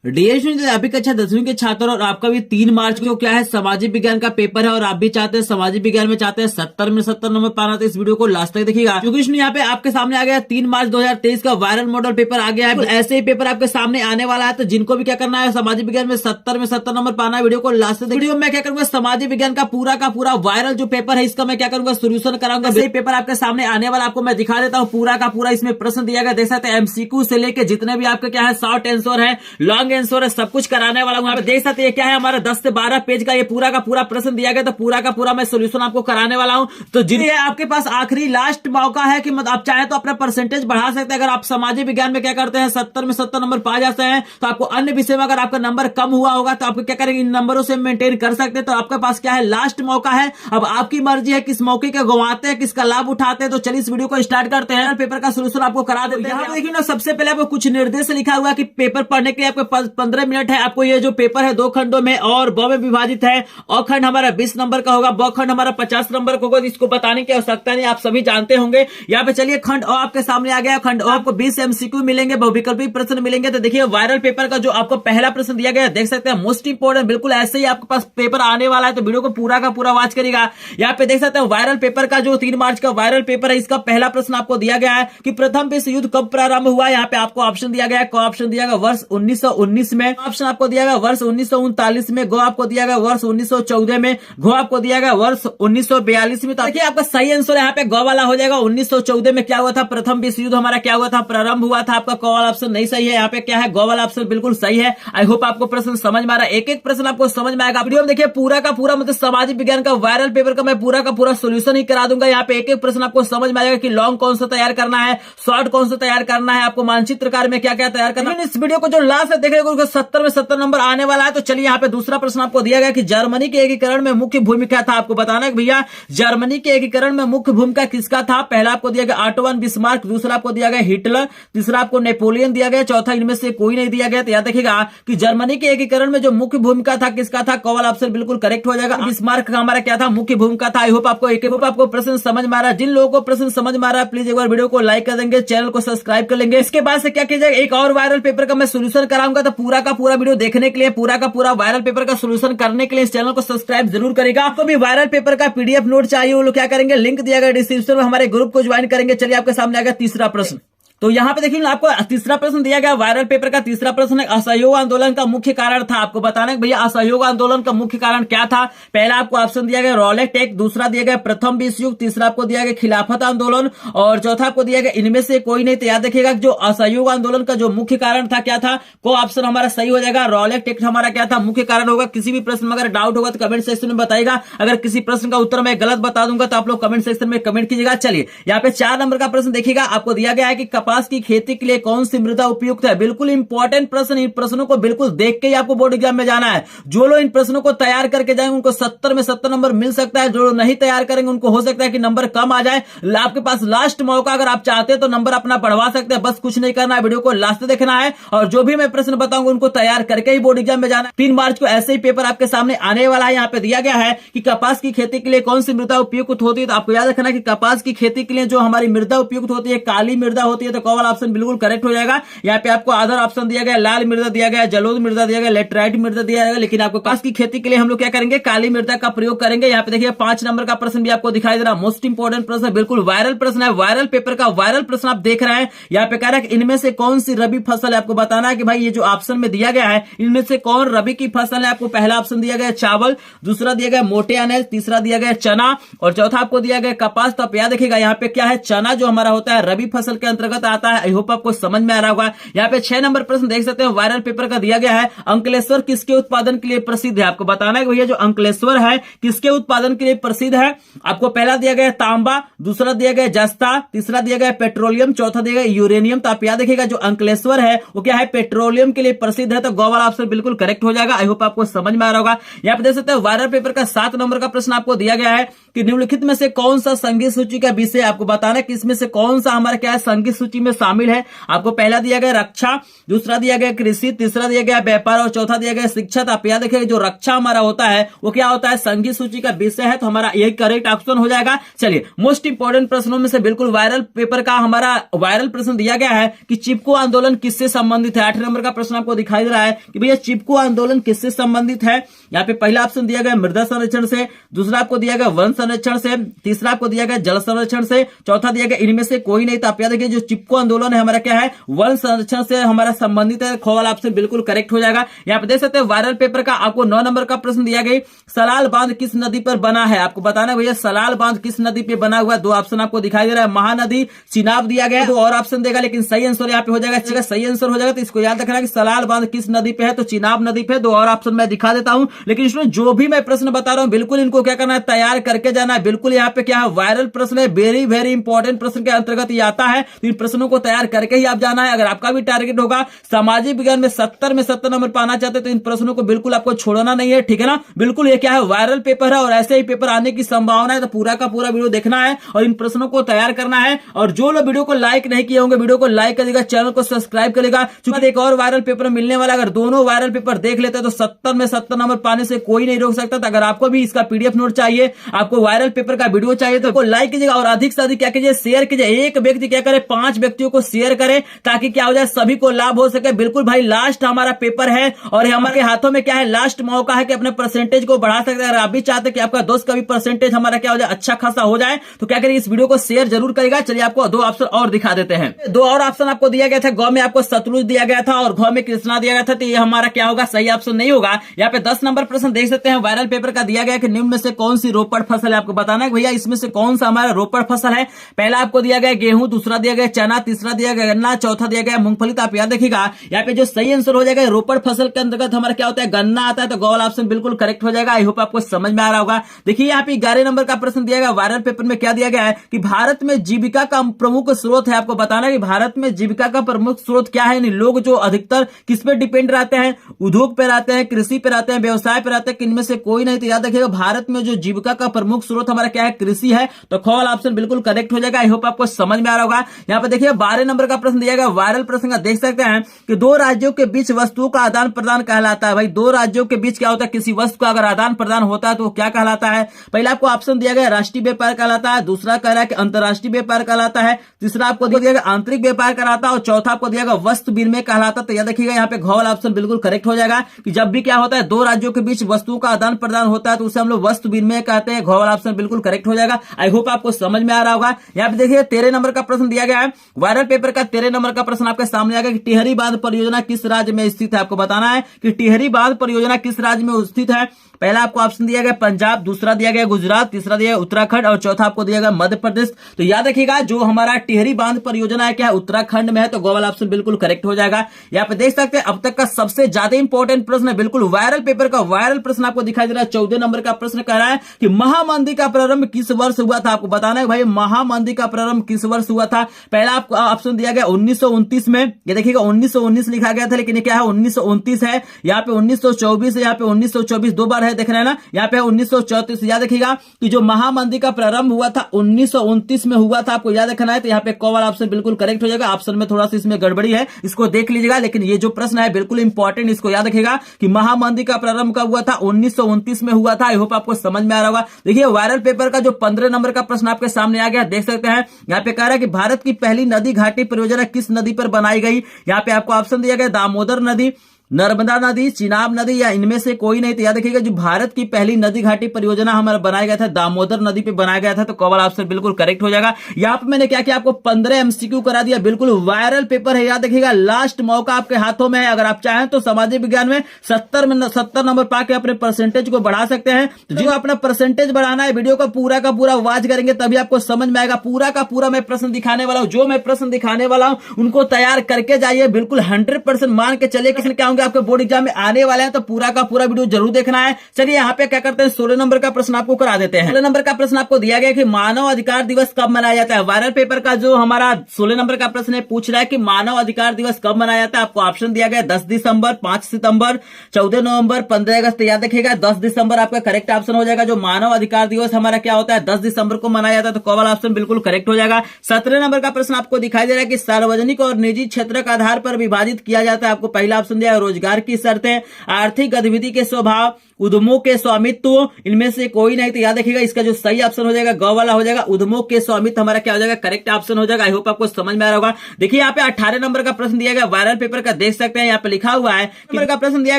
Dear student, अभी कक्षा 10वीं के छात्र और आपका भी 3 मार्च को क्या है सामाजिक विज्ञान का पेपर है और आप भी चाहते हैं सामाजिक विज्ञान में चाहते हैं 70 में 70 नंबर पाना, तो इस वीडियो को लास्ट तक देखिएगा क्योंकि इसमें यहाँ पे आपके सामने आ गया 3 मार्च 2023 का वायरल मॉडल पेपर आ गया है। ऐसे ही पेपर आपके सामने आने वाला है, तो जिनको भी क्या करना है सामाजिक विज्ञान में 70 में 70 नंबर पाना है, वीडियो को लास्ट तक वीडियो में क्या करूंगा सामाजिक विज्ञान का पूरा वायरल जो पेपर है इसका मैं क्या करूंगा सोल्यूशन कराऊंगा। वही पेपर आपके सामने आने वाला आपको मैं दिखा देता हूँ पूरा का पूरा। इसमें प्रश्न दिया गया, देख सकते हैं एमसीक्यू से लेके जितने भी आपके क्या है शॉर्ट आंसर है, लॉन्ग आंसर है, सब कुछ कराने वाला हूं। यहाँ पे देख सकते हैं क्या है हमारा 10 से 12 पेज का ये पूरा का पूरा प्रश्न दिया गया, तो पूरा का पूरा मैं सोल्यूशन आपको कराने वाला हूं। तो जिन्हें आपके पास आखिरी लास्ट मौका है कि आप चाहे तो अपना परसेंटेज बढ़ा सकते हैं। अगर आप सामाजिक विज्ञान में क्या करते हैं 70 में 70 नंबर पा जाते हैं, तो आपको अन्य विषय में अगर आपका नंबर कम हुआ होगा तो आपको क्या करेंगे इन नंबरों से मेंटेन कर सकते हैं। तो आपके पास क्या है लास्ट मौका है, अब आपकी मर्जी है किस मौके का गंवाते हैं किसका लाभ उठाते हैं। तो चलिए इस वीडियो को स्टार्ट करते हैं, पेपर का सोल्यूशन आपको करा देते हैं। यहाँ पे देखिए ना, सबसे पहले आपको कुछ निर्देश लिखा हुआ कि पेपर पढ़ने के लिए आपको 15 मिनट है। आपको ये जो पेपर है 2 खंडों में और ब में विभाजित है। अ खंड हमारा 20 नंबर का होगा, ब खंड हमारा 50 नंबर का होगा। इसको बताने की आवश्यकता नहीं, आप सभी जानते होंगे। यहाँ पे चलिए खंड अ आपके सामने आ गया। खंड अ आपको 20 एमसीक्यू मिलेंगे, बहुविकल्पी प्रश्न मिलेंगे। तो देखिए वायरल पेपर का जो आपको पहला प्रश्न दिया गया देख सकते हैं, मोस्ट इंपोर्टेंट, बिल्कुल ऐसे ही आपके पास पेपर आने वाला है, तो वीडियो को पूरा का पूरा वॉच करिएगा। यहाँ पे देख सकते हैं वायरल पेपर का जो 3 मार्च का वायरल पेपर है, इसका पहला प्रश्न आपको दिया गया है कि प्रथम विश्व युद्ध कब प्रारंभ हुआ। यहाँ पे आपको ऑप्शन दिया गया है, ऑप्शन दिया गया वर्ष 1919 में, ऑप्शन आपको दिया गया वर्ष 1939 में, गो आपको दिया गया वर्ष 1914 में, घो आपको दिया गया वर्ष 1942 में। तो देखिए आपका सही आंसर यहाँ पे गो वाला हो जाएगा। 1914 में क्या हुआ था, प्रथम विश्व युद्ध हमारा क्या हुआ था, प्रारंभ हुआ था। आपका गो वाला ऑप्शन नहीं सही है, यहाँ पे क्या है गो वाला ऑप्शन बिल्कुल सही है। आई होप आपको प्रश्न समझ में आ रहा है, एक एक प्रश्न आपको समझ में आएगा। वीडियो में देखिए पूरा का पूरा मतलब सामाजिक विज्ञान का वायरल पेपर का मैं पूरा का पूरा सोल्यूशन ही करा दूंगा। यहाँ पे एक एक प्रश्न आपको समझ में आएगा कि लॉन्ग कौन सा तैयार करना है, शॉर्ट कौन सा तैयार करना है, आपको मानचित्रकार में क्या क्या तैयार करना है। इस वीडियो को जो लास्ट देखेगा उसको 70 में 70 नंबर आने वाला है। तो चलिए यहाँ पे दूसरा प्रश्न आपको दिया गया कि जर्मनी के एकीकरण में मुख्य भूमिका था। आपको बताना है भैया जर्मनी के एकीकरण में मुख्य भूमिका किसका था। पहला आपको दिया गया ऑटो वन बिस्मार्क, दूसरा आपको दिया गया हिटलर, तीसरा आपको नेपोलियन दिया गया, चौथा इनमें से कोई नहीं दिया गया। तो याद देखिएगा कि जर्मनी के एकीकरण में जो मुख्य भूमिका था किसका था, क वाला ऑप्शन बिल्कुल करेक्ट हो जाएगा। बिस्मार्क का हमारा क्या था, मुख्य भूमिका था। आई होप आपको प्रश्न समझ में आ रहा है। जिन लोगों को प्रश्न समझ में आ रहा है प्लीज एक बार वीडियो को लाइक कर देंगे, चैनल को सब्सक्राइब कर लेंगे। इसके बाद से क्या किया जाएगा, एक और वायरल पेपर का मैं सोल्यूशन कराऊंगा। तो पूरा का पूरा वीडियो देखने के लिए, पूरा का पूरा वायरल पेपर का सोल्यूशन करने के लिए इस चैनल को सब्सक्राइब जरूर करेगा। आपको भी वायरल पेपर का पीडीएफ नोट चाहिए, वो लोग क्या करेंगे लिंक दिया गया डिस्क्रिप्शन में, हमारे ग्रुप को ज्वाइन करेंगे। चलिए आपके सामने आ गया तीसरा प्रश्न। तो यहाँ पे देखिए आपको तीसरा प्रश्न दिया गया वायरल पेपर का तीसरा प्रश्न है, असहयोग आंदोलन का मुख्य कारण था। आपको बताना है भैया असहयोग आंदोलन का मुख्य कारण क्या था। पहला आपको ऑप्शन दिया गया रॉलेट एक्ट, दूसरा दिया गया प्रथम विश्व युद्ध, तीसरा आपको दिया गया खिलाफत आंदोलन और चौथा आपको दिया गया इनमें से कोई नहीं। तो याद रखिएगा जो असहयोग आंदोलन का जो मुख्य कारण था क्या था, को ऑप्शन हमारा सही हो जाएगा। रॉलेट एक्ट हमारा क्या था, मुख्य कारण होगा। किसी भी प्रश्न में अगर डाउट होगा तो कमेंट सेक्शन में बताइएगा। अगर किसी प्रश्न का उत्तर मैं गलत बता दूंगा तो आप लोग कमेंट सेक्शन में कमेंट कीजिएगा। चलिए यहाँ पे 4 नंबर का प्रश्न देखिएगा, आपको दिया गया है कि कपास की खेती के लिए कौन सी मृदा उपयुक्त है। बिल्कुल इंपॉर्टेंट प्रश्न, इन प्रश्नों को बिल्कुल देख के ही आपको बोर्ड एग्जाम में जाना है। जो लोग इन प्रश्नों को तैयार करके जाएंगे उनको 70 में 70 नंबर मिल सकता है, जो लोग नहीं तैयार करेंगे उनको हो सकता है कि नंबर कम आ जाए। आपके पास लास्ट मौका, अगर आप चाहते हैं तो नंबर अपना बढ़वा सकते हैं, बस कुछ नहीं करना है, वीडियो को लास्ट देखना है और जो भी मैं प्रश्न बताऊंगा उनको तैयार करके ही बोर्ड एग्जाम में जाना है। 3 मार्च को ऐसे ही पेपर आपके सामने आने वाला है। यहाँ पे दिया गया है कि कपास की खेती के लिए कौन सी मृदा उपयुक्त होती है। तो आपको याद रखना कि कपास की खेती के लिए जो हमारी मृदा उपयुक्त होती है काली मृदा होती है। तो क वाला ऑप्शन बिल्कुल करेक्ट हो जाएगा। यहाँ पे आपको आधार ऑप्शन दिया गया, लाल मृदा दिया गया, जलोढ़ मृदा दिया गया, लेटराइट मृदा दिया गया, लेकिन आपको कपास की खेती के लिए हम लोग क्या करेंगे काली मृदा का प्रयोग करेंगे। यहाँ पे देखिए 5 नंबर का प्रश्न भी आपको दिखाई दे रहा है, मोस्ट इंपोर्टेंट प्रश्न है, बिल्कुल वायरल प्रश्न है, वायरल पेपर का वायरल प्रश्न आप देख रहे हैं। यहाँ पे कह रहा है कि इनमें से कौन सी रबी फसल है। आपको बताना है कि भाई ये जो ऑप्शन में दिया गया है इनमें से कौन रबी की फसल है। आपको पहला ऑप्शन दिया गया चावल, दूसरा दिया गया मोटे अनाज, तीसरा दिया गया चना और चौथा आपको दिया गया कपास। तो आप याद रखिएगा यहाँ पे क्या है, चना जो हमारा होता है रबी फसल के अंतर्गत आता है। आई होप आपको समझ में आ रहा होगा। यहाँ पे 6 नंबर प्रश्न देख सकते हैं वायरल पेपर का दिया गया है, अंकलेश्वर किसके उत्पादन के लिए प्रसिद्ध है। आपको बताना है भैया जो अंकलेश्वर है किसके उत्पादन के लिए प्रसिद्ध है। आपको पहला दिया गया तांबा, दूसरा दिया गया जस्ता, तीसरा दिया गया पेट्रोलियम, चौथा दिया गया यूरेनियम। तो आप याद रखिएगा जो अंकलेश्वर है वो क्या है, पेट्रोलियम के लिए प्रसिद्ध है। तो गो वाला ऑप्शन बिल्कुल करेक्ट हो जाएगा। आई होप आपको समझ में आ रहा होगा। यहाँ पे देख सकते हैं वायरल पेपर का 7 नंबर का प्रश्न आपको दिया गया है कि निम्नलिखित में से कौन सा संगीत सूची का विषय, आपको बताना है कि इसमें से कौन सा हमारा क्या है संगीत सूची में शामिल है। आपको पहला दिया गया रक्षा, दूसरा दिया गया कृषि, तीसरा दिया गया व्यापार और चौथा दिया गया शिक्षा। आप याद रखिएगा जो रक्षा हमारा होता है वो क्या होता है, संगीत सूची का विषय है, तो हमारा यही करेक्ट ऑप्शन हो जाएगा। चलिए मोस्ट इंपोर्टेंट प्रश्नों में से बिल्कुल वायरल पेपर का हमारा वायरल प्रश्न दिया गया है कि चिपको आंदोलन किससे संबंधित है। 8 नंबर का प्रश्न आपको दिखाई दे रहा है कि भैया चिपको आंदोलन किससे संबंधित है। यहाँ पे पहला ऑप्शन दिया गया मृदा संरक्षण से, दूसरा आपको दिया गया वन संरक्षण से, तीसरा आपको दिया गया जल संरक्षण से, चौथा दिया गया इनमें से कोई नहीं। तो आप याद देखिए जो चिपको आंदोलन है हमारा क्या है, वन संरक्षण से हमारा संबंधित है। ख वाला ऑप्शन बिल्कुल करेक्ट हो जाएगा। यहाँ पे देख सकते हैं वायरल पेपर का आपको 9 नंबर का प्रश्न दिया गया, सलाल बांध किस नदी पर बना है। आपको बताना है भैया सलाल बांध किस नदी पे बना हुआ है। 2 ऑप्शन आपको दिखाई दे रहा है, महानदी, चिनाब दिया गया है। 2 और ऑप्शन देगा लेकिन सही आंसर यहाँ पे हो जाएगा। सही आंसर हो जाएगा तो इसको याद रखना कि सलाल बांध किस नदी पे है, तो चिनाब नदी पे। 2 और ऑप्शन मैं दिखा देता हूं, लेकिन इसमें जो भी मैं प्रश्न बता रहा हूं बिल्कुल इनको क्या करना है, तैयार करके जाना है। बिल्कुल यहाँ पे क्या है वायरल प्रश्न है, वेरी वेरी इंपॉर्टेंट प्रश्न के अंतर्गत ये आता है। तो इन प्रश्नों को तैयार करके ही आप जाना है। अगर आपका भी टारगेट होगा सामाजिक विज्ञान में 70 में 70 नंबर पाना चाहते तो इन प्रश्नों को बिल्कुल आपको छोड़ना नहीं है, ठीक है ना। बिल्कुल ये क्या है वायरल पेपर है और ऐसे ही पेपर आने की संभावना है, तो पूरा का पूरा वीडियो देखना है और इन प्रश्नों को तैयार करना है। और जो लोग वीडियो को लाइक नहीं किए होंगे वीडियो को लाइक करेगा, चैनल को सब्सक्राइब करेगा, क्योंकि एक और वायरल पेपर मिलने वाला। अगर दोनों वायरल पेपर देख लेते हैं तो 70 में 70 नंबर पाने से कोई नहीं रोक सकता। तो अगर आपको भी इसका पीडीएफ नोट चाहिए, आपको वायरल पेपर का वीडियो चाहिए, तो लाइक कीजिएगा और अधिक से अधिक क्या कीजिए शेयर कीजिए। एक व्यक्ति क्या करे 5 व्यक्तियों को शेयर करे ताकि क्या हो जाए सभी को लाभ हो सके। बिल्कुल भाई लास्ट हमारा पेपर है और हमारे हाथों में क्या है लास्ट मौका है कि अपने परसेंटेज को बढ़ा सकते हैं। अगर आप भी चाहते हैं कि आपका दोस्त का भी परसेंटेज हमारा क्या हो जाए अच्छा खासा हो जाए तो क्या करिए इस वीडियो को शेयर जरूर करेगा। चलिए आपको 2 ऑप्शन और दिखा देते हैं। 2 और ऑप्शन आपको दिया गया था, गौ में आपको सतलुज दिया गया था और घौ में कृष्णा दिया गया था। तो ये हमारा क्या होगा सही ऑप्शन नहीं होगा। यहाँ पे 10 नंबर प्रश्न देख सकते हैं वायरल पेपर का दिया गया कि निम्न में से कौन सी रोपड़ फसल है। आपको बताना है भैया इसमें से कौन सा हमारा रोपड़ फसल है। पहला आपको दिया गया गेहूं, दूसरा दिया गया चना, तीसरा दिया गया गन्ना, चौथा दिया गया मूंगफली। तो आप याद देखिएगा यहाँ पे जो सही आंसर हो जाएगा रोपड़ फसल के अंतर्गत हमारा क्या होता है गन्ना आता है। तो गौ ऑप्शन बिल्कुल करेक्ट हो जाएगा। आई होप आपको समझ में आ रहा होगा। देखिए यहाँ पे 11 नंबर का प्रश्न दिया गया वायरल पेपर में क्या दिया गया है कि भारत में जीविका का प्रमुख स्रोत है। आपको बताना है कि भारत में जीविका का प्रमुख स्रोत क्या है। लोग जो अधिकतर किस पे डिपेंड रहते हैं, उद्योग पे रहते हैं, कृषि पे रहते हैं, व्यवसाय पे रहते हैं, इनमें से कोई नहीं। तो याद रखिएगा भारत में जो जीविका का प्रमुख स्रोत हमारा क्या है कृषि है। तो ख वाला ऑप्शन बिल्कुल करेक्ट हो जाएगा। आई होप आपको समझ में आ रहा होगा। यहाँ पे देखिए 12 नंबर का प्रश्न दिया गया वायरल प्रश्न का देख सकते हैं कि 2 राज्यों के बीच वस्तुओं का आदान प्रदान कहलाता है। भाई 2 राज्यों के बीच क्या होता है किसी वस्तु का अगर आदान प्रदान होता है तो क्या कहलाता है। पहला आपको ऑप्शन दिया गया राष्ट्रीय व्यापार कहलाता है, दूसरा कह रहा है कि अंतरराष्ट्रीय व्यापार कहलाता है, तीसरा आपको दिया गया आंतरिक व्यापार कहलाता है और चौथा आपको दिया गया वस्तु विनिमय कहलाता। तो याद रखिएगा यहाँ पे घ वाला ऑप्शन बिल्कुल करेक्ट हो जाएगा कि जब भी क्या होता है 2 राज्यों के बीच वस्तुओं का आदान प्रदान होता है तो उसे हम लोग वस्तु विनिमय कहते हैं। घ वाला ऑप्शन बिल्कुल करेक्ट हो जाएगा। आई होप आपको समझ में आ रहा होगा। यहाँ पे देखिए 13 नंबर का प्रश्न दिया गया है वायरल पेपर का। 13 नंबर का प्रश्न आपके सामने आएगा कि टिहरी बांध परियोजना किस राज्य में स्थित है। आपको बताना है कि टिहरी बांध परियोजना किस राज्य में स्थित है। पहला आपको ऑप्शन दिया गया पंजाब, दूसरा दिया गया गुजरात, तीसरा दिया गया उत्तराखंड और चौथा आपको दिया गया मध्य प्रदेश। तो याद रखिएगा जो हमारा टिहरी बांध परियोजना है क्या है उत्तराखंड में है। तो गो वाला ऑप्शन बिल्कुल करेक्ट हो जाएगा। यहाँ पे देख सकते हैं अब तक का सबसे ज्यादा इंपॉर्टेंट प्रश्न है बिल्कुल वायरल पेपर का वायरल प्रश्न आपको दिखाई दे रहा है। 14 नंबर का प्रश्न कह रहा है कि महामंदी का प्रारंभ किस वर्ष हुआ था। आपको बताना है भाई महामंदी का प्रारंभ किस वर्ष हुआ था। पहला आपको ऑप्शन दिया गया 1929 में। ये देखिएगा 1919 लिखा गया था लेकिन क्या है 1929 है। यहाँ पे 1924 है, यहाँ पे 1924 2 बार है देख रहे हैं ना। यहाँ पे 1934। याद रखिएगा कि जो महामंदी का प्रारंभ हुआ था 1929 में हुआ था। आपको याद रखना है। तो यहाँ पे क वाला ऑप्शन बिल्कुल करेक्ट हो जाएगा। ऑप्शन में थोड़ा सा इसमें गड़बड़ी है, इसको देख लीजिएगा। लेकिन ये जो प्रश्न है बिल्कुल इंपॉर्टेंट, इसको याद रखिएगा कि महामंदी का प्रारंभ कब हुआ था 1929 में हुआ था। आई होप आपको समझ में आ रहा होगा। देखिए वायरल पेपर का जो 15 नंबर का प्रश्न आपके सामने आ गया देख सकते हैं। यहाँ पे कह रहा है कि भारत की पहली नदी घाटी परियोजना किस नदी पर बनाई गई। यहाँ पे आपको ऑप्शन दिया गया दामोदर नदी, नर्मदा नदी, चिनाब नदी या इनमें से कोई नहीं। तो याद रखिएगा जो भारत की पहली नदी घाटी परियोजना हमारा बनाया गया था दामोदर नदी पे बनाया गया था। तो क वाला ऑप्शन बिल्कुल करेक्ट हो जाएगा। यहाँ पे मैंने क्या किया आपको 15 एमसीक्यू करा दिया। बिल्कुल वायरल पेपर है, याद रखिएगा लास्ट मौका आपके हाथों में है। अगर आप चाहें तो सामाजिक विज्ञान में 70 नंबर पाके अपने परसेंटेज को बढ़ा सकते हैं। तो जो अपना परसेंटेज बढ़ाना है वीडियो को पूरा का पूरा वॉच करेंगे तभी आपको समझ में आएगा। पूरा का पूरा मैं प्रश्न दिखाने वाला हूँ, जो मैं प्रश्न दिखाने वाला हूँ उनको तैयार करके जाइए। बिल्कुल 100% मान के चलिए किसने क्या होंगे भी आपके बोर्ड एग्जाम में आने वाले हैं, तो पूरा का पूरा वीडियो जरूर देखना है। चलिए यहाँ पे क्या करते हैं, 16 नंबर का प्रश्न आपको करा देते हैं। 16 नंबर का प्रश्न आपको दिया गया कि मानव अधिकार दिवस कब मनाया जाता है। वायरल पेपर का जो हमारा 16 नंबर का प्रश्न है, पूछ रहा है कि मानव अधिकार दिवस कब मनाया जाता है। आपको ऑप्शन दिया गया 10 दिसंबर, 5 सितंबर, 14 नवंबर, 15 अगस्त। याद रखिएगा 10 दिसंबर आपका करेक्ट ऑप्शन हो जाएगा। जो मानव अधिकार दिवस हमारा क्या होता है, 10 दिसंबर को मनाया जाता है, तो क वाला ऑप्शन बिल्कुल करेक्ट हो जाएगा। 17 नंबर का प्रश्न आपको दिखाई दे रहा है कि सार्वजनिक और निजी क्षेत्र के आधार पर विभाजित किया जाता है। आपको पहला ऑप्शन दिया है रोजगार की शर्तें, आर्थिक गतिविधि के स्वभाव, उद्यमों के स्वामित्व, इनमें से कोई नहीं। तो याद रखिएगा इसका जो सही ऑप्शन हो जाएगा ग वाला हो जाएगा। उद्यमों के स्वामित्व हमारा क्या हो जाएगा, करेक्ट ऑप्शन हो जाएगा। आई होप आपको समझ में आ रहा होगा। देखिए यहाँ पे 18 नंबर का प्रश्न दिया गया वायरल पेपर का, देख सकते हैं यहाँ पे लिखा हुआ है। नंबर का प्रश्न दिया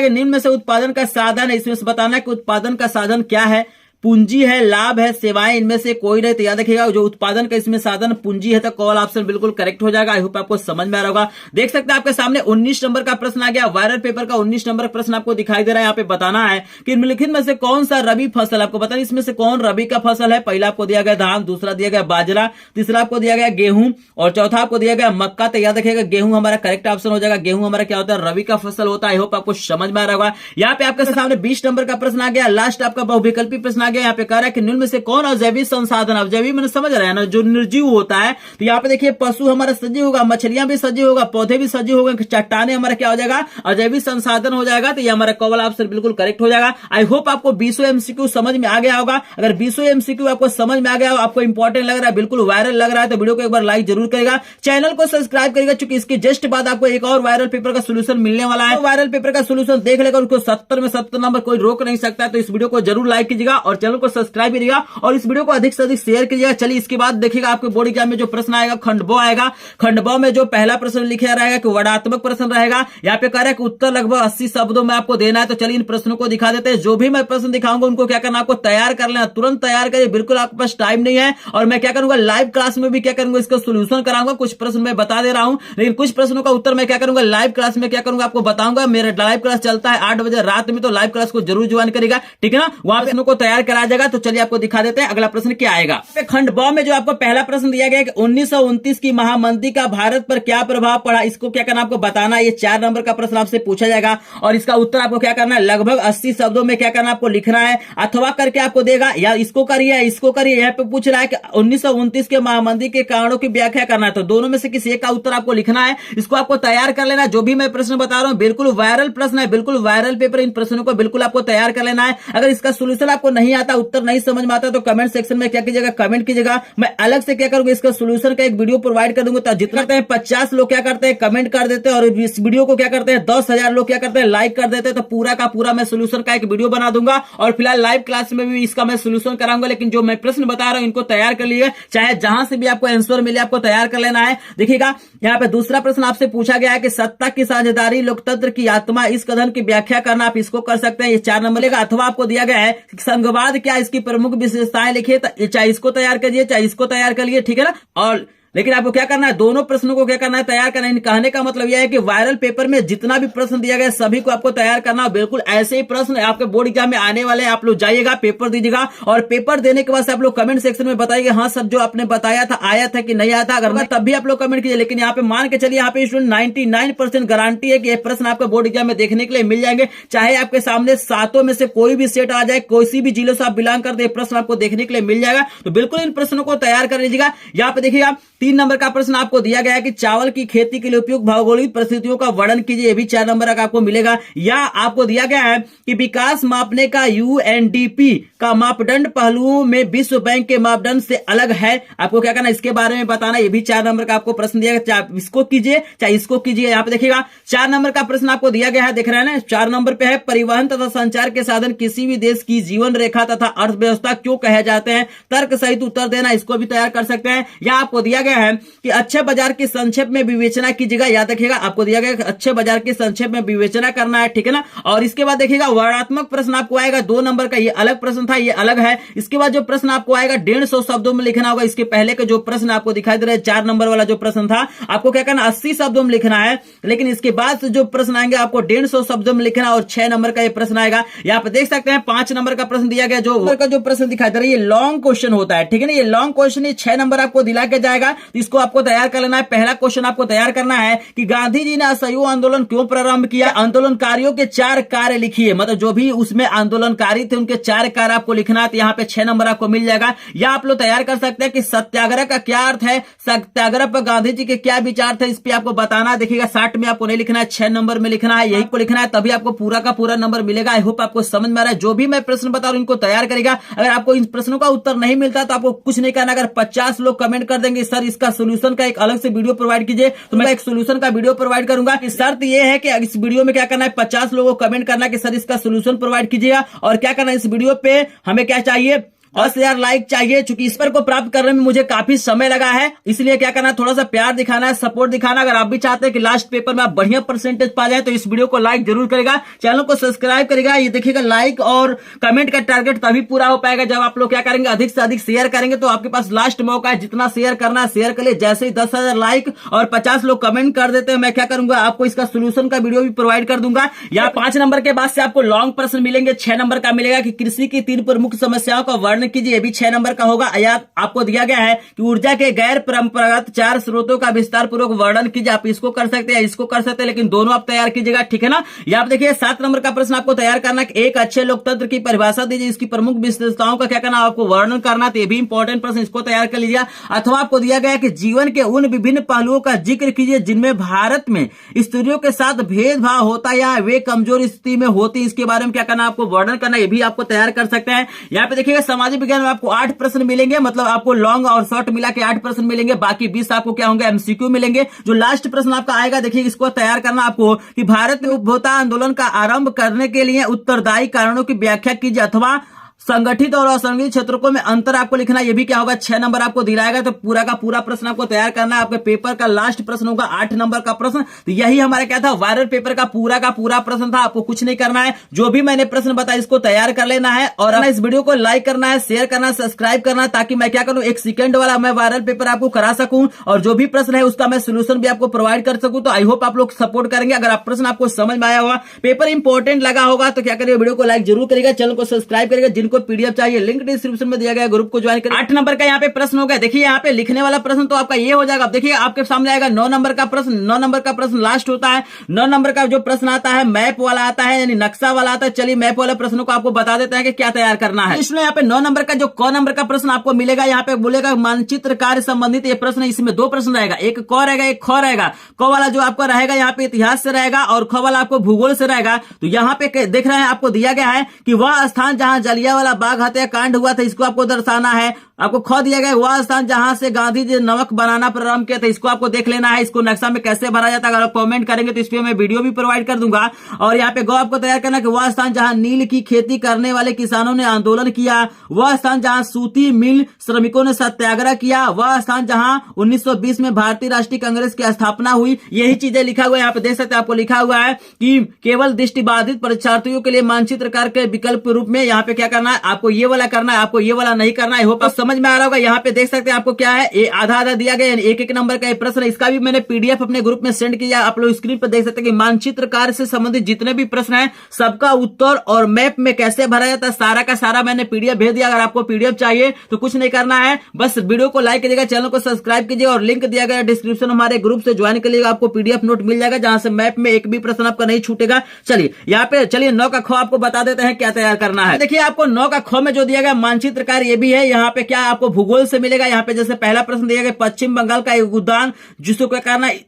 गया निम्न में से उत्पादन का साधन है, इसमें से बताना है कि उत्पादन का साधन क्या है। पूंजी है, लाभ है, सेवाएं, इनमें से कोई नहीं। तो याद रखिएगा जो उत्पादन का इसमें साधन पूंजी है, तो कॉल ऑप्शन बिल्कुल करेक्ट हो जाएगा। आई होप आपको समझ में आ रहा होगा। देख सकते हैं आपके सामने 19 नंबर का प्रश्न आ गया। वायरल पेपर का 19 नंबर प्रश्न आपको दिखाई दे रहा है। यहाँ पे बताना है कि निम्नलिखित में से कौन सा रबी फसल, आपको बताना इसमें से कौन रबी का फसल है। पहला आपको दिया गया धान, दूसरा दिया गया बाजरा, तीसरा आपको दिया गया गेहूं और चौथा आपको दिया गया मक्का। तो याद रखिएगा गेहूं हमारा करेक्ट ऑप्शन हो जाएगा। गेहूं हमारा क्या होता है, रबी का फसल होता है। आई होप आपको समझ में आ रहा होगा। यहाँ पे आपके सामने 20 नंबर का प्रश्न आ गया। लास्ट आपका बहुविकल्पी प्रश्न आ गया। यहाँ पे कह रहा है कि में से कौन अजैविक संसाधन, अजैविक मैंने समझ रहे हैं ना, जो निर्जीव होता है। तो यहाँ पे देखिए पशु हमारा सजीव होगा, मछलियां भी सजीव होगा, पौधे भी सजीव होंगे, चट्टाने हमारा क्या हो जाएगा, अजैविक संसाधन हो जाएगा। तो ये हमारा कॉल ऑप्शन बिल्कुल करेक्ट हो जाएगा। आई होप आपको 20 एमसीक्यू समझ में आ गया होगा। अगर 20 एमसीक्यू आपको समझ में आ गया हो, आपको इंपॉर्टेंट लग रहा है, बिल्कुल वायरल लग रहा है, तो वीडियो को एक बार लाइक जरूर करेगा, चैनल को सब्सक्राइब करेगा, क्योंकि इसके जस्ट बाद आपको एक और वायरल पेपर का सोल्यूशन मिलने वाला है। वायरल पेपर का सोल्यूशन देख लेगा, उसको 70 में 70 नंबर कोई रोक नहीं सकता। तो इस वीडियो को जरूर लाइक कीजिएगा और चैनल को सब्सक्राइब कीजिएगा और इस वीडियो को अधिक से अधिक शेयर कीजिएगा। चलिए इसके बाद देखिएगा आपके बोर्ड एग्जाम में जो प्रश्न आएगा खंड ब आएगा। खंड ब में जो पहला प्रश्न लिखा रहेगा कि वर्णात्मक प्रश्न रहेगा। यहाँ पे कह रहा है कि उत्तर लगभग 80 शब्दों में आपको देना है। तो चलिए इन प्रश्नों को दिखा देते हैं। जो भी मैं प्रश्न दिखाऊंगा उनको क्या करना, आपको तैयार कर लेना, तुरंत तैयार करिए, बिल्कुल आपके पास टाइम नहीं है। और मैं क्या करूंगा, लाइव क्लास में भी क्या करूंगा, इसका सोल्यूशन कराऊंगा। कुछ प्रश्न मैं बता दे रहा हूं, लेकिन कुछ प्रश्नों का उत्तर मैं क्या करूंगा, लाइव क्लास में क्या करूंगा आपको बताऊंगा। मेरा लाइव क्लास चलता है 8 बजे रात में, तो लाइव क्लास को जरूर ज्वाइन करेगा, ठीक है ना। वहां प्रश्नों को तैयार करा जाएगा। तो चलिए आपको दिखा देते हैं अगला प्रश्न क्या आएगा। खंड ब में जो आपको पहला प्रश्न दिया गया है कि 1929 की महामंदी का भारत पर क्या प्रभाव पड़ा, इसको क्या करना आपको बताना है। ये 4 नंबर का प्रश्न आपसे पूछा जाएगा और इसका उत्तर आपको क्या करना है, लगभग 80 शब्दों में क्या करना आपको लिखना है, अथवा करके आपको देगा, या इसको करिए इसको करिए। यहाँ पे पूछ रहा है कि 1929 के महामंदी के कारणों की व्याख्या करना है। तो दोनों में से किसी एक का उत्तर आपको लिखना है, इसको आपको तैयार कर लेना। जो भी मैं प्रश्न बता रहा हूं बिल्कुल वायरल प्रश्न है, बिल्कुल वायरल पेपर। इन प्रश्नों को बिल्कुल आपको तैयार कर लेना है। अगर इसका सोल्यूशन आपको नहीं आता, उत्तर नहीं समझ में आता, तो कमेंट सेक्शन में क्या कीजिएगा, कमेंट कीजिएगा। मैं अलग से क्या करूंगा, इसका सोल्यूशन का एक वीडियो प्रोवाइड कर दूंगा। तो जितना करते हैं 50 लोग क्या करते हैं, कमेंट कर देते हैं, और इस वीडियो को क्या करते हैं 10,000 लोग क्या करते हैं, लाइक कर देते हैं। तो पूरा का पूरा मैं सोल्यूशन का एक वीडियो बना दूंगा और फिलहाल लाइव क्लास में भी इसका मैं सोल्यूशन कराऊंगा। लेकिन जो मैं प्रश्न बता रहा हूं इनको तैयार कर लिए, चाहे जहां से भी आपको आंसर मिले आपको तैयार कर लेना है। देखिएगा यहाँ पे दूसरा प्रश्न आपसे पूछा गया है कि सत्ता की साझेदारी, लोकतंत्र की आत्मा, इस कथन की व्याख्या करना। आप इसको कर सकते हैं, ये 4 नंबर लेगा। अथवा आपको दिया गया है संघवाद क्या, इसकी प्रमुख विशेषताएं लिखिए। चाहे इसको तैयार करिए, चाहे इसको तैयार कर लिए, ठीक है ना। और लेकिन आपको क्या करना है, दोनों प्रश्नों को क्या करना है, तैयार करना है। कहने का मतलब यह है कि वायरल पेपर में जितना भी प्रश्न दिया गया सभी को आपको तैयार करना है। बिल्कुल ऐसे ही प्रश्न आपके बोर्ड एग्जाम में आने वाले हैं। आप लोग जाइएगा, पेपर दीजिएगा, और पेपर देने के बाद से आप लोग कमेंट सेक्शन में बताइए हाँ सर जो आपने बताया था आया था कि नहीं आया था। अगर तब भी आप लोग कमेंट कीजिए। लेकिन यहाँ पे मान के चलिए, यहाँ पे स्टूडेंट 99% गारंटी है कि ये प्रश्न आपके बोर्ड एग्जाम में देखने के लिए मिल जाएंगे। चाहे आपके सामने 7 में से कोई भी सेट आ जाए, कोई भी जिले से आप बिलोंग करते हैं, प्रश्न आपको देखने के लिए मिल जाएगा। तो बिल्कुल इन प्रश्नों को तैयार कर लीजिएगा। यहाँ पे देखिएगा 3 नंबर का प्रश्न आपको दिया गया है कि चावल की खेती के लिए उपयुक्त भौगोलिक परिस्थितियों का वर्णन कीजिए। ये भी 4 नंबर का आपको मिलेगा। या आपको दिया गया है कि विकास मापने का यूएनडीपी का मापदंड पहलुओं में विश्व बैंक के मापदंड से अलग है। आपको क्या करना, इसके बारे में बताना। ये भी 4 नंबर का आपको प्रश्न दिया गया, चाहे इसको कीजिए चाहे इसको कीजिए। यहाँ पे देखिएगा 4 नंबर का प्रश्न आपको दिया गया है, देख रहे हैं ना। 4 नंबर पे है परिवहन तथा संचार के साधन किसी भी देश की जीवन रेखा तथा अर्थव्यवस्था क्यों कहे जाते हैं, तर्क सहित उत्तर देना। इसको भी तैयार कर सकते हैं। या आपको दिया गया है कि अच्छे बाजार की संक्षेप में विवेचना कीजिएगा। याद रखिएगा आपको दिया गया अच्छे बाजार की संक्षेप में विवेचना करना है, ठीक है ना। और इसके बाद देखिएगा वर्णात्मक प्रश्न आपको आएगा 2 नंबर का। ये अलग प्रश्न था, ये अलग है। इसके बाद जो प्रश्न आपको आएगा 150 शब्दों में लिखना होगा। इसके पहले के जो प्रश्न आपको दिखाई दे रहा है 4 नंबर वाला जो प्रश्न था, आपको क्या करना 80 शब्दों में लिखना है। लेकिन इसके बाद से जो प्रश्न आएंगे आपको 150 शब्दों में लिखना, और 6 नंबर का ये प्रश्न आएगा। यहाँ पे देख सकते हैं 5 नंबर का प्रश्न दिया गया, जो प्रश्न दिखाई दे रहा है ये लॉन्ग क्वेश्चन होता है, ठीक है ना। ये लॉन्ग क्वेश्चन 6 नंबर आपको दिला के जाएगा। तो इसको आपको तैयार कर लेना है। पहला क्वेश्चन आपको तैयार करना है कि गांधी जी ने असहयोग आंदोलन क्यों प्रारंभ किया। आंदोलनकारियों के 4 कार्य लिखिए, मतलब जो भी उसमें आंदोलनकारी थे उनके 4 कार्य आपको लिखना है। तो यहाँ पे 6 नंबर आपको मिल जाएगा। या आप लोग तैयार कर सकते हैं कि सत्याग्रह का क्या अर्थ है, सत्याग्रह पर गांधी जी के क्या विचार थे, इस पे आपको बताना। देखिएगा 60 में आपको नहीं लिखना है, 6 नंबर में लिखना है, यही को लिखना है, तभी आपको पूरा का पूरा नंबर मिलेगा। आई होप आपको समझ में आ रहा है। जो भी मैं प्रश्न बता रहा हूं इनको तैयार करेगा। अगर आपको इन प्रश्नों का उत्तर नहीं मिलता तो आपको कुछ नहीं करना। अगर 50 लोग कमेंट कर देंगे सर इसका सोल्यूशन का एक अलग से वीडियो प्रोवाइड कीजिए, तो मैं एक सोल्यूशन का वीडियो प्रोवाइड करूंगा। शर्त यह है कि इस वीडियो में क्या करना है, 50 लोगों को कमेंट करना कि सर इसका सोल्यूशन प्रोवाइड कीजिएगा। और क्या करना है, इस वीडियो पे हमें क्या चाहिए, 10,000 लाइक चाहिए। चूंकि इस पर को प्राप्त करने में मुझे काफी समय लगा है, इसलिए क्या करना है, थोड़ा सा प्यार दिखाना है, सपोर्ट दिखाना। अगर आप भी चाहते हैं कि लास्ट पेपर में आप बढ़िया परसेंटेज पा जाए तो इस वीडियो को लाइक जरूर करेगा, चैनल को सब्सक्राइब करेगा। ये देखिएगा लाइक और कमेंट का टारगेट तभी पूरा हो पाएगा जब आप लोग क्या करेंगे, अधिक से अधिक शेयर करेंगे। तो आपके पास लास्ट मौका है, जितना शेयर करना है शेयर कर लिए। जैसे ही 10,000 लाइक और 50 लोग कमेंट कर देते हैं, मैं क्या करूंगा, आपको इसका सोल्यूशन का वीडियो भी प्रोवाइड कर दूंगा। या 5 नंबर के बाद से आपको लॉन्ग प्रश्न मिलेंगे। 6 नंबर का मिलेगा कि कृषि की 3 प्रमुख समस्याओं का वर्णन कीजिए, ये भी 6 नंबर का होगा। या आपको दिया गया है कि ऊर्जा के गैर परंपरागत 4 स्रोतों का विस्तार पूर्वक वर्णन कीजिए। आप इसको कर सकते हैं, इसको कर सकते हैं, लेकिन दोनों आप तैयार कीजिएगा, ठीक है ना। या आप देखिए 7 नंबर का प्रश्न आपको तैयार करना कि एक अच्छे लोकतंत्र की परिभाषा दीजिए, इसकी प्रमुख विशेषताओं का क्या करना, आपको वर्णन करना। तो ये भी इंपॉर्टेंट प्रश्न, इसको तैयार कर लीजिए। अथवा आपको दिया गया कि जीवन के उन विभिन्न पहलुओं का जिक्र कीजिए जिनमें भारत में स्त्रियों के साथ भेदभाव होता है या वे कमजोर स्थिति में होती, इसके बारे में क्या करना, आपको वर्णन करना। ये भी आपको तैयार कर सकते हैं। यहाँ पे देखिएगा सामाजिक विज्ञान में आपको 8 प्रश्न मिलेंगे, मतलब आपको लॉन्ग और शॉर्ट मिला के 8 प्रश्न मिलेंगे। बाकी 20 आपको क्या होंगे, एमसीक्यू मिलेंगे। जो लास्ट प्रश्न आपका आएगा, देखिए इसको तैयार करना आपको कि भारत में उपभोक्ता आंदोलन का आरंभ करने के लिए उत्तरदायी कारणों की व्याख्या कीजिए। अथवा संगठित और असंगठित क्षेत्रों में अंतर आपको लिखना। ये भी क्या होगा, 6 नंबर आपको दिलाएगा। तो पूरा का पूरा प्रश्न आपको तैयार करना है। आपके पेपर का लास्ट प्रश्न होगा 8 नंबर का प्रश्न। तो यही हमारा क्या था, वायरल पेपर का पूरा प्रश्न था। आपको कुछ नहीं करना है, जो भी मैंने प्रश्न बताया इसको तैयार कर लेना है और इस वीडियो को लाइक करना है, शेयर करना है, सब्सक्राइब करना है, ताकि मैं क्या करूं, 1 सेकंड वाला मैं वायरल पेपर आपको करा सकूं और जो भी प्रश्न है उसका मैं सोल्यूशन भी आपको प्रोवाइड कर सकूं। तो आई होप आप लोग सपोर्ट करेंगे। अगर आप प्रश्न आपको समझ में आया होगा, पेपर इंपॉर्टेंट लगा होगा, तो क्या करिए, वीडियो को लाइक जरूर करेगा, चैनल को सब्सक्राइब करेगा। जिनको पीडीएफ चाहिए लिंक डिस्क्रिप्शन में दिया गया, ग्रुप को ज्वाइन करें। 8 नंबर का यहाँ पे प्रश्न हो गया। देखिए यहाँ पे लिखने वाला प्रश्न तो आपका ये हो जाएगा। अब देखिए आपके सामने आएगा 9 नंबर का प्रश्न। 9 नंबर का प्रश्न लास्ट होता है। 9 नंबर का जो प्रश्न आता है मैप वाला आता है, यानी नक्शा वाला आता है। चलिए मैप वाले प्रश्नों को आपको बता देते हैं कि क्या तैयार करना है। इसमें यहाँ पे 9 नंबर का जो क नंबर का प्रश्न आपको मिलेगा, यहाँ पे बोलेगा मानचित्र कार्य संबंधित ये प्रश्न। इसमें 2 प्रश्न रहेगा, एक क रहेगा, एक ख रहेगा। क वाला जो आपका रहेगा यहाँ पे इतिहास से रहेगा और ख वाला आपको भूगोल से रहेगा। तो यहाँ पे देख रहे हैं आपको दिया गया है कि वह स्थान जहां जलियांवाला बाग हत्याकांड हुआ था, इसको आपको दर्शाना है। आपको ख दिया गया वह स्थान जहां से गांधी जी नमक बनाना प्रारंभ किया था, इसको आपको देख लेना है। इसको नक्शा में कैसे भरा जाता है, अगर आप कमेंट करेंगे तो इस पे मैं वीडियो भी प्रोवाइड कर दूंगा। और यहाँ पे ग आपको तैयार करना कि वह स्थान जहां नील की खेती करने वाले किसानों ने आंदोलन किया, वह स्थान जहां सूती मिल श्रमिकों ने सत्याग्रह किया, वह स्थान जहां 1920 में भारतीय राष्ट्रीय कांग्रेस की स्थापना हुई। यही चीजें लिखा हुआ है, यहाँ पे देख सकते हैं। आपको लिखा हुआ है कि केवल दृष्टिबाधित परीक्षार्थियों के लिए मानचित्रकार के विकल्प रूप में यहाँ पे क्या करना है, आपको ये वाला करना है, आपको ये वाला नहीं करना है। होप समझ में आ रहा होगा। यहाँ पे देख सकते हैं आपको क्या है, ये आधा आधा दिया गया, एक नंबर का प्रश्न है। इसका भी मैंने पीडीएफ अपने ग्रुप में सेंड किया। आप लोग स्क्रीन पर देख सकते हैं कि मानचित्र कार्य से संबंधित जितने भी प्रश्न हैं सबका उत्तर और मैप में कैसे भरा जाता है, सारा का सारा मैंने पीडीएफ भेज दिया। अगर आपको पीडीएफ चाहिए तो कुछ नहीं करना है, बस वीडियो को लाइक कीजिएगा, चैनल को सब्सक्राइब कीजिए और लिंक दिया गया डिस्क्रिप्शन हमारे ग्रुप से ज्वाइन कर लीजिएगा। आपको पीडीएफ नोट मिल जाएगा जहां से मैप में एक भी प्रश्न आपका नहीं छूटेगा। चलिए यहाँ पे 9 का ख आपको बता देते हैं क्या तैयार करना है। देखिए आपको 9 का ख में जो दिया गया मानचित्र कार्य ये भी है। यहाँ पे क्या आपको भूगोल से मिलेगा। यहाँ पे जैसे पहला प्रश्न दिया गया पश्चिम बंगाल का एक उद्यान, जिसको क्या करना है,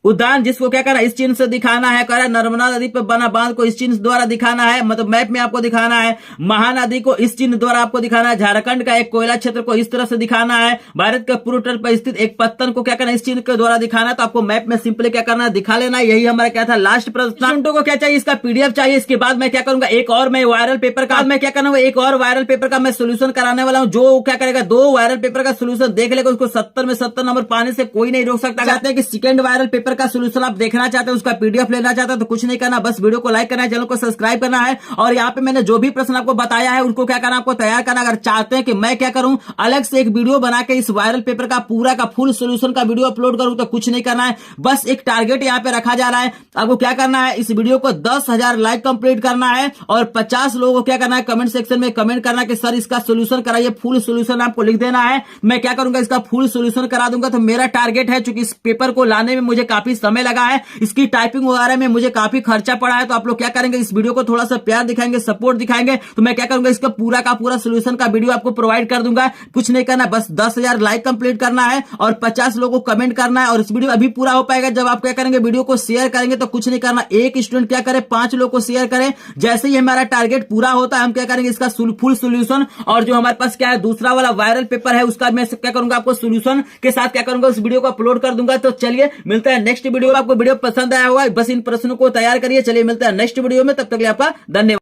उद्यान जिसको क्या करना है, इस चिन्ह से दिखाना है। कह रहा है नर्मदा नदी पर बना बांध को इस चिन्ह द्वारा दिखाना है, मतलब मैप में आपको दिखाना है। महानदी को इस चिन्ह द्वारा आपको दिखाना है। झारखंड का एक कोयला क्षेत्र को इस तरह से दिखाना है। भारत के पूर्व तट पर स्थित एक पत्तन को क्या करना है, इस चिन्ह के द्वारा दिखाना है। तो आपको मैप में सिंपली क्या करना है, दिखा लेना है। यही हमारा क्या था लास्ट प्रश्न। को क्या चाहिए, इसका पीडीएफ चाहिए। इसके बाद मैं क्या करूंगा, एक और मैं वायरल पेपर का मैं क्या करना, एक और वायरल पेपर का मैं सोल्यूशन कराने वाला हूँ। जो क्या करेगा, 2 वायरल पेपर का सोल्यूशन देख लेगा, उसको 70 में 70 नंबर पाने से कोई नहीं रोक सकता। चाहते हैं कि सेकंड वायरल पेपर पेपर का सोल्यूशन आप देखना चाहते हैं, उसका पीडीएफ लेना चाहते हैं, तो कुछ नहीं करना, बस वीडियो को लाइक करना है, चैनल को सब्सक्राइब करना है और यहाँ पे मैंने जो भी प्रश्न आपको बताया है उनको क्या करना, आपको तैयार करना। अगर चाहते हैं कि मैं क्या करूं, अलग से एक वीडियो बना के इस वायरल पेपर का पूरा का फुल सोल्यूशन का वीडियो अपलोड करूं, तो कुछ नहीं करना है, बस एक टारगेट यहाँ पे रखा जा रहा है। आपको क्या करना है, इस वीडियो को 10,000 लाइक कंप्लीट करना है और 50 लोगों को क्या करना है, कमेंट सेक्शन में कमेंट करना कि सर इसका सोल्यूशन कराइए, फुल सोल्यूशन आपको लिख देना है। मैं क्या करूंगा, इसका फुल सोल्यूशन करा दूंगा। तो मेरा टारगेट है, चूंकि इस पेपर को लाने में मुझे काफी समय लगा है, इसकी टाइपिंग वगैरह में मुझे काफी खर्चा पड़ा है, तो आप लोग क्या करेंगे, इस वीडियो को थोड़ा सा प्यार दिखाएंगे, सपोर्ट दिखाएंगे, तो मैं क्या करूंगा, इसका पूरा का पूरा सोल्यूशन का वीडियो आपको प्रोवाइड कर दूंगा। कुछ नहीं करना, बस 10,000 लाइक कंप्लीट करना है और 50 लोगों को कमेंट करना है। और इस वीडियो अभी पूरा हो पाएगा जब आप क्या करेंगे, वीडियो को शेयर करेंगे। तो कुछ नहीं करना, एक स्टूडेंट क्या करे, 5 लोग को शेयर करें। जैसे ही हमारा टारगेट पूरा होता है, हम क्या करेंगे, इसका फुल सोल्यूशन और जो हमारे पास क्या है दूसरा वाला वायरल पेपर है, उसका मैं क्या करूंगा, आपको सोल्यूशन के साथ क्या करूंगा, उस वीडियो को अपलोड कर दूंगा। तो चलिए मिलते हैं नेक्स्ट वीडियो में। आपको वीडियो पसंद आया होगा, बस इन प्रश्नों को तैयार करिए। चलिए मिलते हैं नेक्स्ट वीडियो में, तब तक के लिए आपका धन्यवाद।